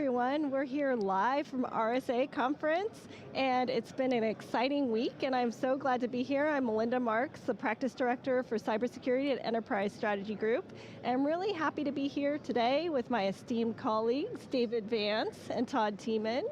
everyone. We're here live from RSA conference, and it's been an exciting week, and I'm so glad to be here. I'm Melinda Marks, the Practice Director for Cybersecurity at Enterprise Strategy Group, and I'm really happy to be here today with my esteemed colleagues, David Vance and Todd Thiemann,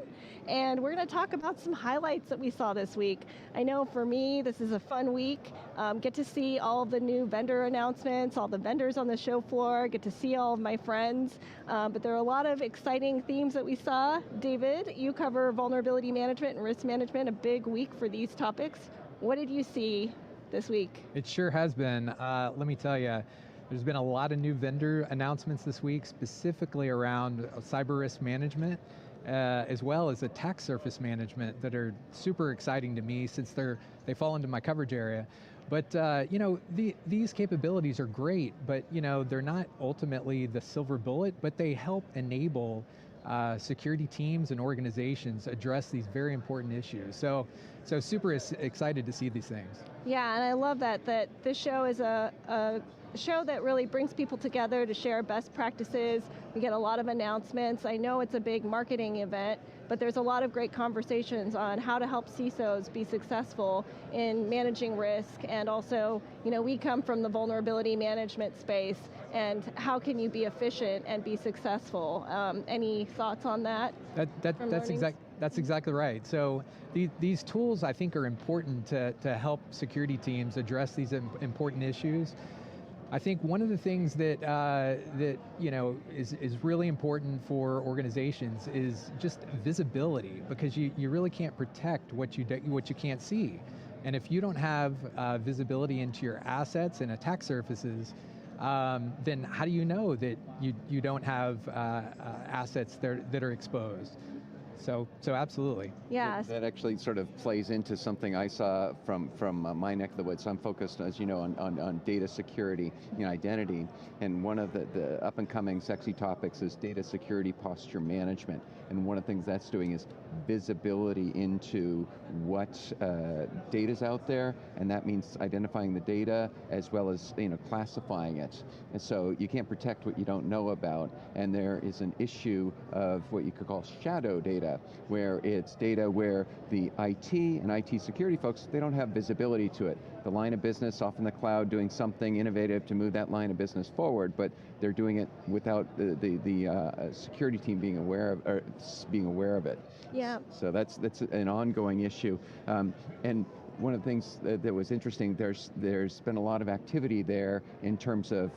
and we're going to talk about some highlights that we saw this week. I know for me, this is a fun week. Get to see all of the new vendor announcements, all the vendors on the show floor, get to see all of my friends, but there are a lot of exciting themes that we saw. David, you cover vulnerability management and risk management, a big week for these topics. What did you see this week? It sure has been. Let me tell you, there's been a lot of new vendor announcements this week, specifically around cyber risk management, as well as attack surface management, that are super exciting to me since they fall into my coverage area. But these capabilities are great, but they're not ultimately the silver bullet, but they help enable security teams and organizations address these very important issues. So super excited to see these things. Yeah, and I love that this show is a show that really brings people together to share best practices. We get a lot of announcements. I know it's a big marketing event, but there's a lot of great conversations on how to help CISOs be successful in managing risk, and also, we come from the vulnerability management space, and how can you be efficient and be successful? Any thoughts on that? That's exactly right. So these tools, I think, are important to help security teams address these important issues. I think one of the things that is really important for organizations is just visibility, because you really can't protect what you can't see, and if you don't have visibility into your assets and attack surfaces, then how do you know that you don't have assets that are exposed? So absolutely. Yeah. That actually sort of plays into something I saw from my neck of the woods. I'm focused, as you know, on data security, identity, and one of the up and coming sexy topics is data security posture management. And one of the things that's doing is visibility into what data's out there, and that means identifying the data as well as classifying it. And so you can't protect what you don't know about, and there is an issue of what you could call shadow data, where it's data where the IT and IT security folks, they don't have visibility to it. The line of business off in the cloud doing something innovative to move that line of business forward, but they're doing it without the security team being aware of it. Yeah. So that's an ongoing issue, and one of the things that was interesting, there's been a lot of activity there in terms of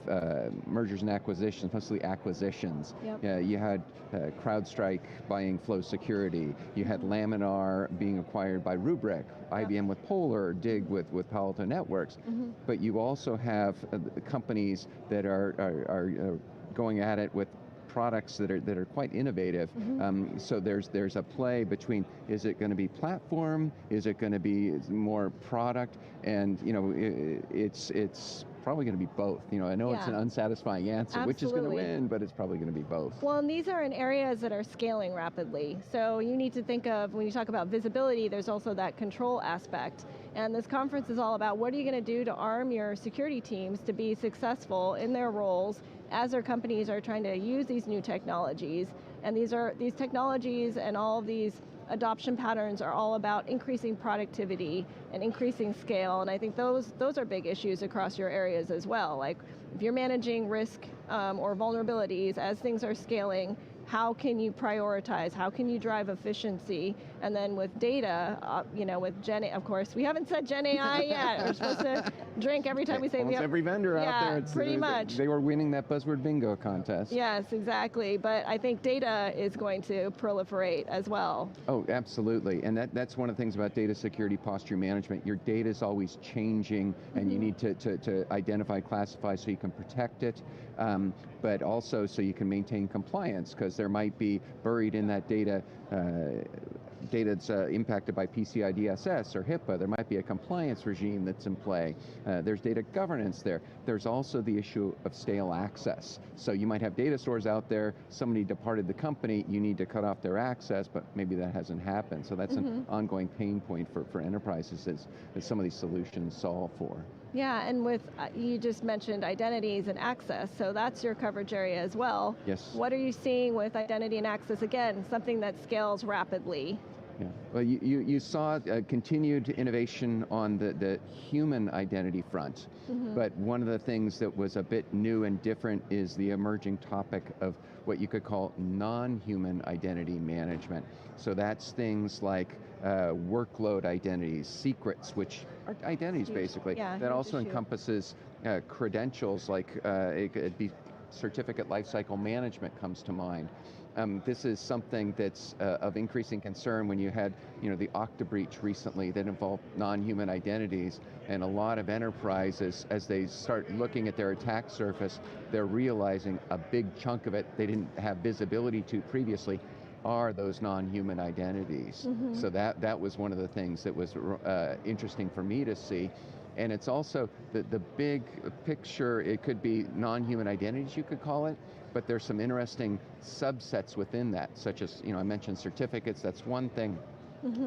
mergers and acquisitions, mostly acquisitions. Yep. You had CrowdStrike buying Flow Security. You had Laminar being acquired by Rubrik, IBM with Polar, Dig with Palo Alto Networks. Mm-hmm. But you also have companies that are going at it with products that are quite innovative. Mm-hmm. So there's a play between, is it going to be platform, is it going to be more product, and it's probably going to be both. I know it's an unsatisfying answer, Absolutely. Which is going to win, but it's probably going to be both. Well, and these are in areas that are scaling rapidly. So you need to think of, when you talk about visibility, there's also that control aspect. And this conference is all about what are you going to do to arm your security teams to be successful in their roles as their companies are trying to use these new technologies. And these technologies and all of these adoption patterns are all about increasing productivity and increasing scale, and I think those are big issues across your areas as well. Like if you're managing risk or vulnerabilities as things are scaling, how can you prioritize? How can you drive efficiency? And then with data, with Gen, of course, we haven't said Gen AI yet. We're supposed to drink every time we say Almost every vendor out there. Pretty much. They were winning that buzzword bingo contest. Yes, exactly. But I think data is going to proliferate as well. Oh, absolutely. And that's one of the things about data security posture management. Your data is always changing, and you need to identify, classify so you can protect it, but also so you can maintain compliance, because there might be buried in that data that's impacted by PCI DSS or HIPAA. There might be a compliance regime that's in play. There's data governance there. There's also the issue of stale access. So you might have data stores out there, somebody departed the company, you need to cut off their access, but maybe that hasn't happened. So that's an ongoing pain point for enterprises that some of these solutions solve for. Yeah, and with, you just mentioned identities and access, so that's your coverage area as well. Yes. What are you seeing with identity and access? Again, something that scales rapidly. Yeah. Well, you saw continued innovation on the human identity front, but one of the things that was a bit new and different is the emerging topic of what you could call non-human identity management. So that's things like workload identities, secrets, which are identities basically. Yeah, that also issue. encompasses credentials, like it could be certificate lifecycle management comes to mind. This is something that's of increasing concern when you had, the Okta breach recently that involved non-human identities, and a lot of enterprises, as they start looking at their attack surface, they're realizing a big chunk of it they didn't have visibility to previously are those non-human identities. So that was one of the things that was interesting for me to see. And it's also the big picture. It could be non-human identities, you could call it, but there's some interesting subsets within that, such as, I mentioned certificates, that's one thing.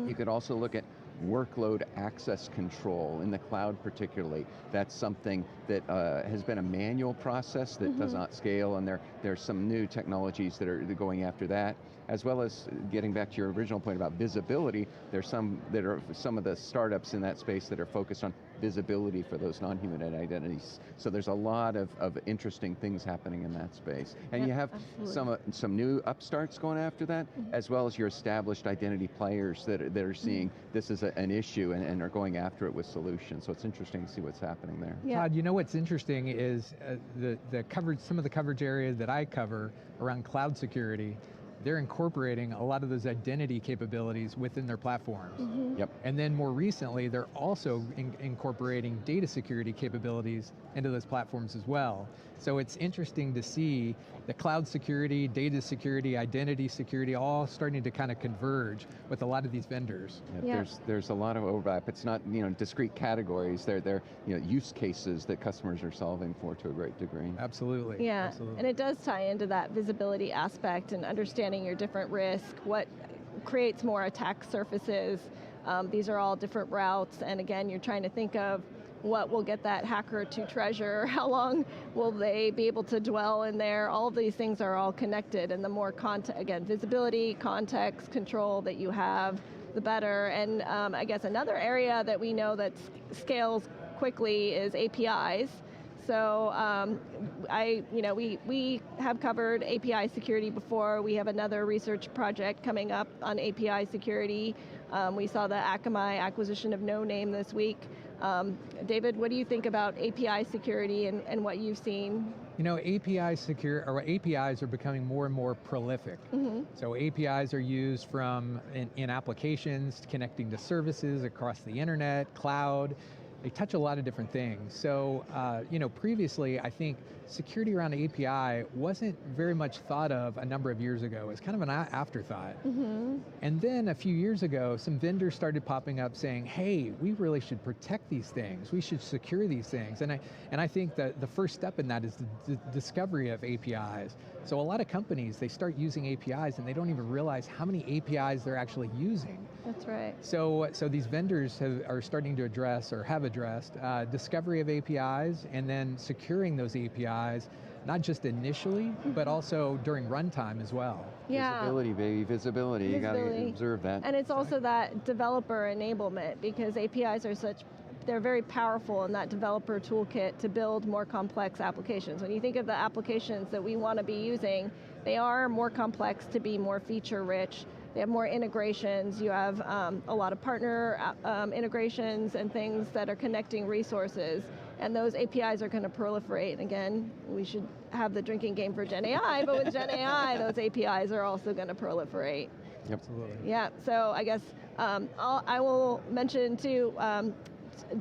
You could also look at workload access control in the cloud particularly. That's something that has been a manual process that does not scale, and there's some new technologies that are going after that. As well as getting back to your original point about visibility, there's some of the startups in that space that are focused on visibility for those non-human identities. So there's a lot of interesting things happening in that space. And you have some new upstarts going after that, as well as your established identity players that are seeing this is an issue and are going after it with solutions. So it's interesting to see what's happening there. Yeah. Todd, what's interesting is the coverage, some of the coverage areas that I cover around cloud security, they're incorporating a lot of those identity capabilities within their platforms. Yep. And then more recently, they're also incorporating data security capabilities into those platforms as well. So it's interesting to see the cloud security, data security, identity security, all starting to kind of converge with a lot of these vendors. Yeah. There's a lot of overlap. It's not discrete categories. They're use cases that customers are solving for to a great degree. Absolutely. Yeah, absolutely. and it does tie into that visibility aspect and understanding your different risk, what creates more attack surfaces. These are all different routes, and again, you're trying to think of what will get that hacker to treasure, how long will they be able to dwell in there. All of these things are all connected, and the more visibility, context, control that you have, the better. And I guess another area that we know that scales quickly is APIs. So we have covered API security before. We have another research project coming up on API security. We saw the Akamai acquisition of No Name this week. David, what do you think about API security and what you've seen? APIs are becoming more and more prolific. So APIs are used in applications, connecting to services across the internet, cloud. They touch a lot of different things. So, previously, I think security around API wasn't very much thought of a number of years ago. It was kind of an afterthought. And then a few years ago, some vendors started popping up saying, hey, we really should protect these things. We should secure these things. And I think that the first step in that is the discovery of APIs. So a lot of companies, they start using APIs and they don't even realize how many APIs they're actually using. That's right. So these vendors are starting to address, or have addressed, discovery of APIs and then securing those APIs, not just initially, but also during runtime as well. Yeah. Visibility, baby, visibility. You got to observe that. And it's also that developer enablement, because APIs are they're very powerful in that developer toolkit to build more complex applications. When you think of the applications that we want to be using, they are more complex to be more feature rich. They have more integrations. You have a lot of partner integrations and things that are connecting resources. And those APIs are going to proliferate. And again, we should have the drinking game for Gen AI, but with Gen AI, those APIs are also going to proliferate. Yep. Absolutely. Yeah, so I guess I will mention too,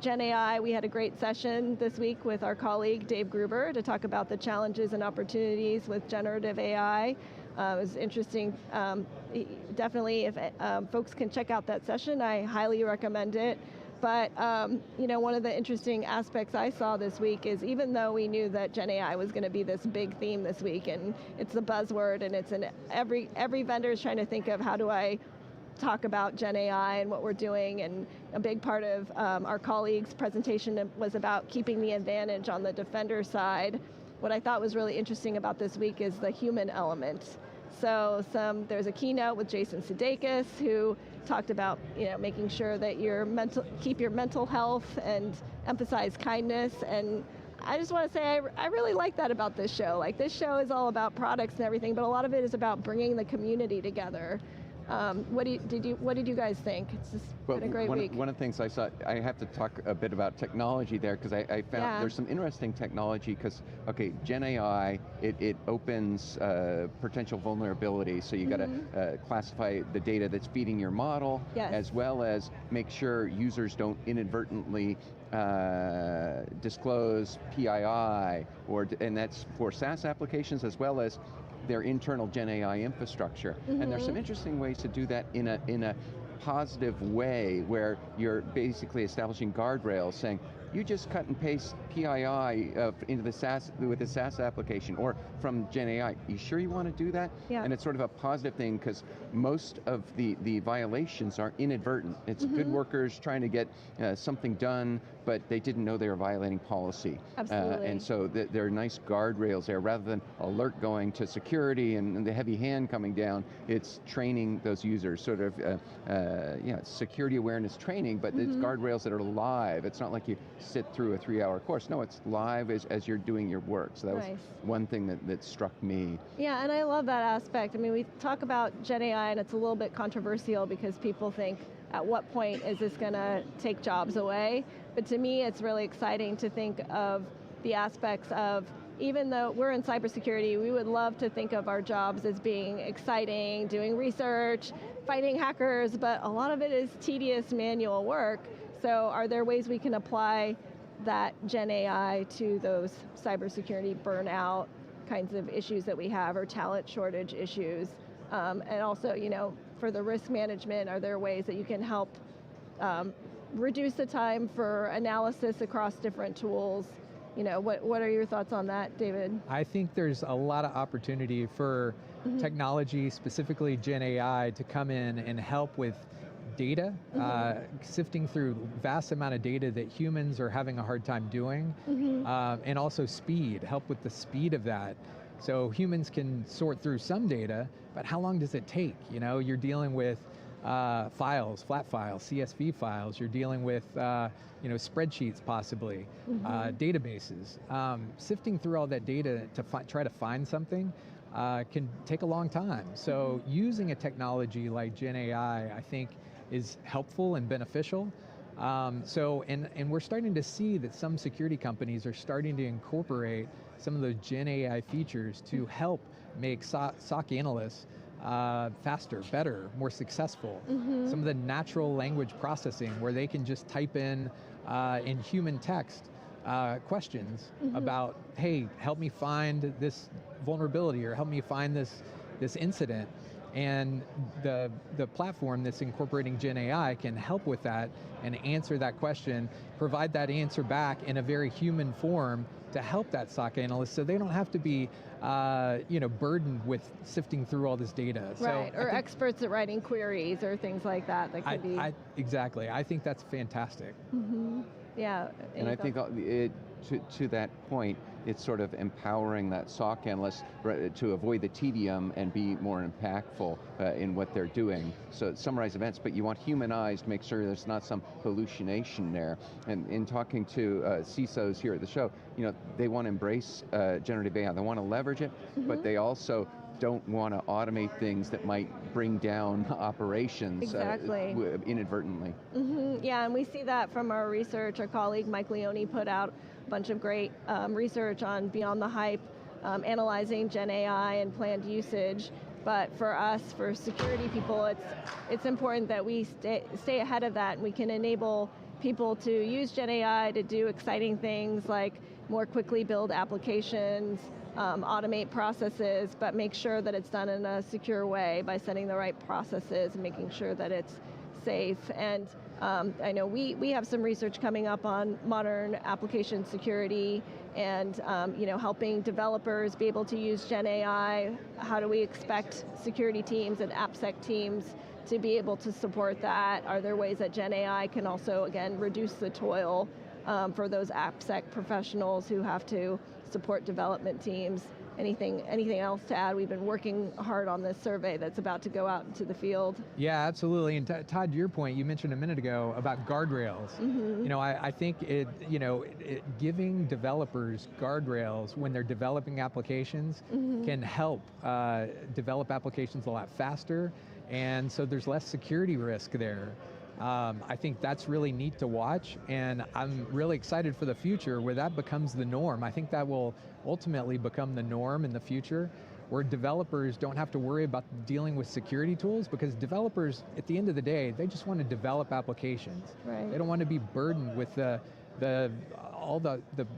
Gen AI, we had a great session this week with our colleague Dave Gruber to talk about the challenges and opportunities with generative AI. It was interesting. Definitely, if folks can check out that session, I highly recommend it. But one of the interesting aspects I saw this week is, even though we knew that Gen AI was going to be this big theme this week, and it's the buzzword, and it's every vendor is trying to think of how do I talk about Gen AI and what we're doing, and a big part of our colleagues' presentation was about keeping the advantage on the defender side. What I thought was really interesting about this week is the human element. So there's a keynote with Jason Sudeikis who talked about making sure that keep your mental health and emphasize kindness. And I just want to say I really like that about this show. Like, this show is all about products and everything, but a lot of it is about bringing the community together. What did you guys think? It's just been a great week. One of the things I saw, I have to talk a bit about technology there, because I found there's some interesting technology, because, okay, Gen AI, it opens potential vulnerabilities, so you got to classify the data that's feeding your model, as well as make sure users don't inadvertently disclose PII, and that's for SaaS applications as well as their internal Gen AI infrastructure. And there's some interesting ways to do that in a positive way, where you're basically establishing guardrails saying, you just cut and paste PII into the SaaS, with the SaaS application, or from Gen AI. You sure you want to do that? Yeah. And it's sort of a positive thing, because most of the violations are inadvertent. It's good workers trying to get something done, but they didn't know they were violating policy. Absolutely. And so there are nice guardrails there. Rather than alert going to security and the heavy hand coming down, it's training those users, sort of security awareness training, but it's guardrails that are live. It's not like you sit through a 3-hour course. No, it's live as you're doing your work. So that was one thing that struck me. Yeah, and I love that aspect. I mean, we talk about Gen AI, and it's a little bit controversial because people think, at what point is this going to take jobs away? But to me, it's really exciting to think of the aspects of, even though we're in cybersecurity, we would love to think of our jobs as being exciting, doing research, fighting hackers, but a lot of it is tedious manual work. So are there ways we can apply that Gen AI to those cybersecurity burnout kinds of issues that we have, or talent shortage issues? And also, for the risk management, are there ways that you can help reduce the time for analysis across different tools? What are your thoughts on that, David? I think there's a lot of opportunity for technology, specifically Gen AI, to come in and help with data, sifting through vast amount of data that humans are having a hard time doing, and also speed, help with the speed of that. So humans can sort through some data, but how long does it take? You're dealing with files, flat files, CSV files, you're dealing with spreadsheets possibly, databases. Sifting through all that data to try to find something can take a long time. So using a technology like Gen AI, I think, is helpful and beneficial. And we're starting to see that some security companies are starting to incorporate some of those Gen AI features to help make SOC analysts faster, better, more successful. Some of the natural language processing, where they can just type in human text questions about, hey, help me find this vulnerability, or help me find this incident. And the platform that's incorporating Gen AI can help with that and answer that question, provide that answer back in a very human form to help that SOC analyst, so they don't have to be burdened with sifting through all this data. Right, or experts at writing queries or things like that. That could be. Exactly, I think that's fantastic. Yeah. And I think to that point, it's sort of empowering that SOC analyst to avoid the tedium and be more impactful in what they're doing. So summarize events, but you want human eyes to make sure there's not some hallucination there. And in talking to CISOs here at the show, they want to embrace generative AI. They want to leverage it, but they also don't want to automate things that might bring down operations inadvertently. Yeah, and we see that from our research. Our colleague Mike Leone put out a bunch of great research on Beyond the Hype, analyzing Gen AI and planned usage. But for us, for security people, it's important that we stay ahead of that, and we can enable people to use Gen AI to do exciting things like more quickly build applications, automate processes, but make sure that it's done in a secure way by setting the right processes and making sure that it's safe. And I know we have some research coming up on modern application security and helping developers be able to use Gen AI. How do we expect security teams and AppSec teams to be able to support that? Are there ways that Gen AI can also, again, reduce the toil for those AppSec professionals who have to support development teams? Anything else to add? We've been working hard on this survey that's about to go out into the field. Yeah, absolutely. And Todd, to your point, you mentioned a minute ago about guardrails. I think giving developers guardrails when they're developing applications can help develop applications a lot faster, and so there's less security risk there. I think that's really neat to watch, and I'm really excited for the future where that becomes the norm. I think that will ultimately become the norm in the future, where developers don't have to worry about dealing with security tools, because developers, at the end of the day, they just want to develop applications. Right. They don't want to be burdened with the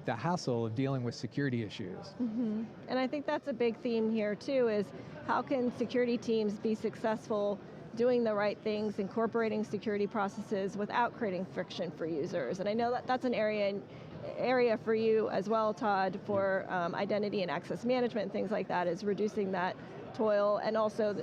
hassle of dealing with security issues. And I think that's a big theme here too, is how can security teams be successful doing the right things, incorporating security processes without creating friction for users. And I know that that's an area for you as well, Todd, for identity and access management, things like that, is reducing that toil, and also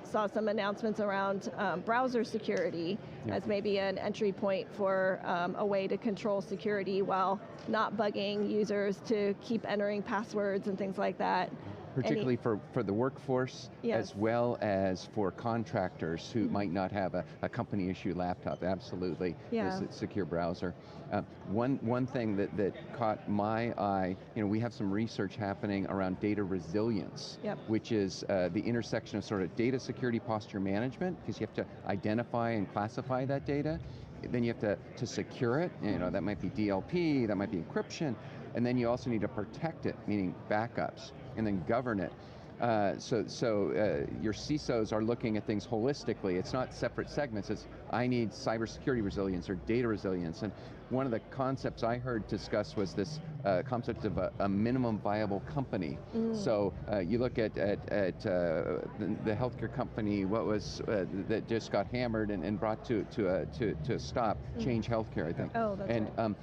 saw some announcements around browser security as maybe an entry point for a way to control security while not bugging users to keep entering passwords and things like that. Particularly for the workforce, as well as for contractors who might not have a company issue laptop. Absolutely, is a secure browser. One thing that caught my eye, we have some research happening around data resilience, which is the intersection of sort of data security posture management, because you have to identify and classify that data. Then you have to secure it, that might be DLP, that might be encryption, and then you also need to protect it, meaning backups, and then govern it. So your CISOs are looking at things holistically. It's not separate segments, it's I need cybersecurity resilience or data resilience. And one of the concepts I heard discussed was this concept of a minimum viable company. So you look at the healthcare company, what was that just got hammered and brought to a stop, Change Healthcare, I think. Oh, that's right.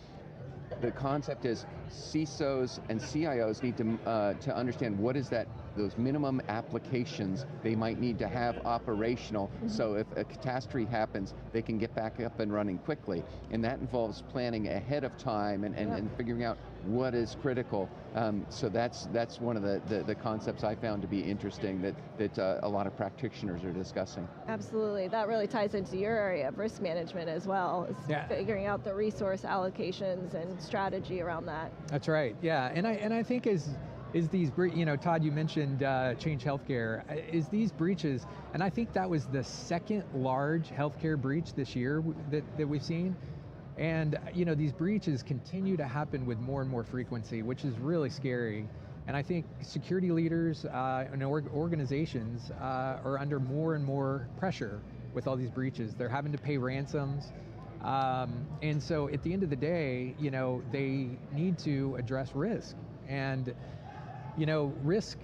The concept is CISOs and CIOs need to understand what is those minimum applications they might need to have operational, so if a catastrophe happens, they can get back up and running quickly. And that involves planning ahead of time and figuring out what is critical. So that's one of the concepts I found to be interesting that a lot of practitioners are discussing. Absolutely, that really ties into your area of risk management as well, is figuring out the resource allocations and strategy around that. That's right, yeah, and I think is these, Todd, you mentioned Change Healthcare, is these breaches, and I think that was the second large healthcare breach this year that we've seen. And these breaches continue to happen with more and more frequency, which is really scary. And I think security leaders and organizations are under more and more pressure with all these breaches. They're having to pay ransoms. And so at the end of the day, they need to address risk. And risk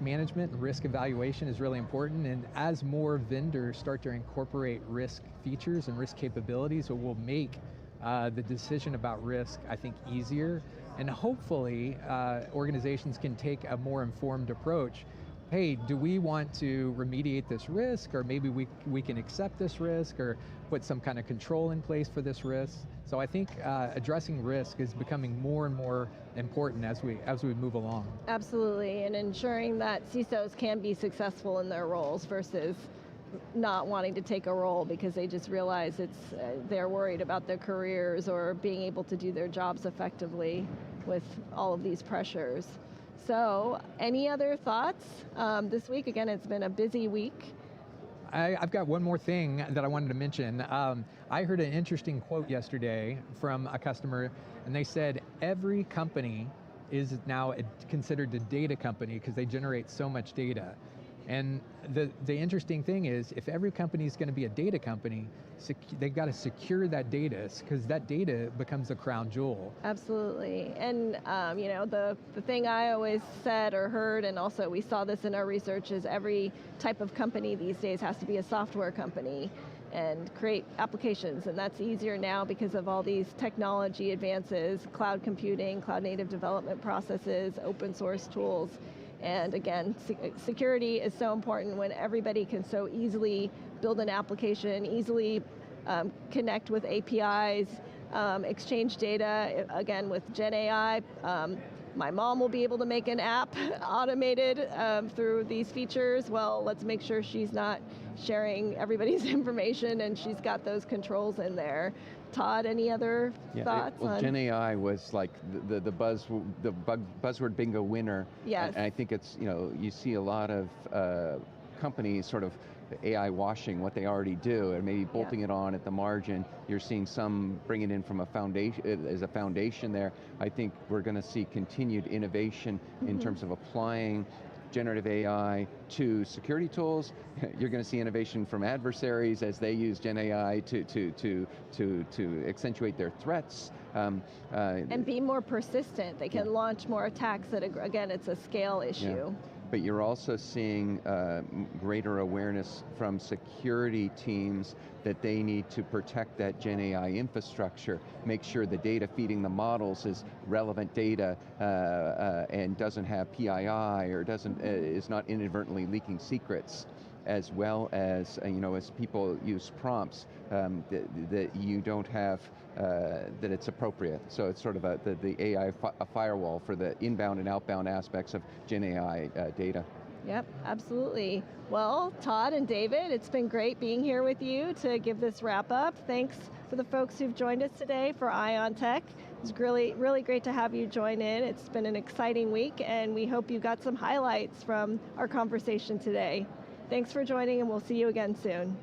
management and risk evaluation is really important, and as more vendors start to incorporate risk features and risk capabilities, it will make the decision about risk, I think, easier, and hopefully organizations can take a more informed approach. Hey, do we want to remediate this risk, or maybe we can accept this risk, or put some kind of control in place for this risk? So I think addressing risk is becoming more and more important as we move along. Absolutely, and ensuring that CISOs can be successful in their roles versus not wanting to take a role because they just realize they're worried about their careers or being able to do their jobs effectively with all of these pressures. So, any other thoughts this week? Again, it's been a busy week. I've got one more thing that I wanted to mention. I heard an interesting quote yesterday from a customer, and they said every company is now considered a data company because they generate so much data. And the interesting thing is, if every company is going to be a data company, they've got to secure that data, because that data becomes a crown jewel. Absolutely, and the thing I always said or heard, and also we saw this in our research, is every type of company these days has to be a software company and create applications, and that's easier now because of all these technology advances, cloud computing, cloud native development processes, open source tools. And again, security is so important when everybody can so easily build an application, easily connect with APIs, exchange data. Again, with Gen AI, my mom will be able to make an app automated through these features. Well, let's make sure she's not sharing everybody's information and she's got those controls in there. Todd, any other thoughts? Well, Gen AI was like the buzzword bingo winner. Yes. And I think it's, you see a lot of companies sort of AI washing what they already do and maybe bolting it on at the margin. You're seeing some bring it in from a foundation, as a foundation there. I think we're going to see continued innovation in terms of applying generative AI to security tools. You're going to see innovation from adversaries as they use Gen AI to accentuate their threats. And be more persistent. They can launch more attacks that, again, it's a scale issue. But you're also seeing greater awareness from security teams that they need to protect that Gen AI infrastructure, make sure the data feeding the models is relevant data and doesn't have PII or is not inadvertently leaking secrets, as well as, as people use prompts, that you don't have, that it's appropriate. So it's sort of the AI a firewall for the inbound and outbound aspects of Gen AI data. Yep, absolutely. Well, Todd and David, it's been great being here with you to give this wrap up. Thanks for the folks who've joined us today for Eye on Tech. It's really, really great to have you join in. It's been an exciting week, and we hope you got some highlights from our conversation today. Thanks for joining, and we'll see you again soon.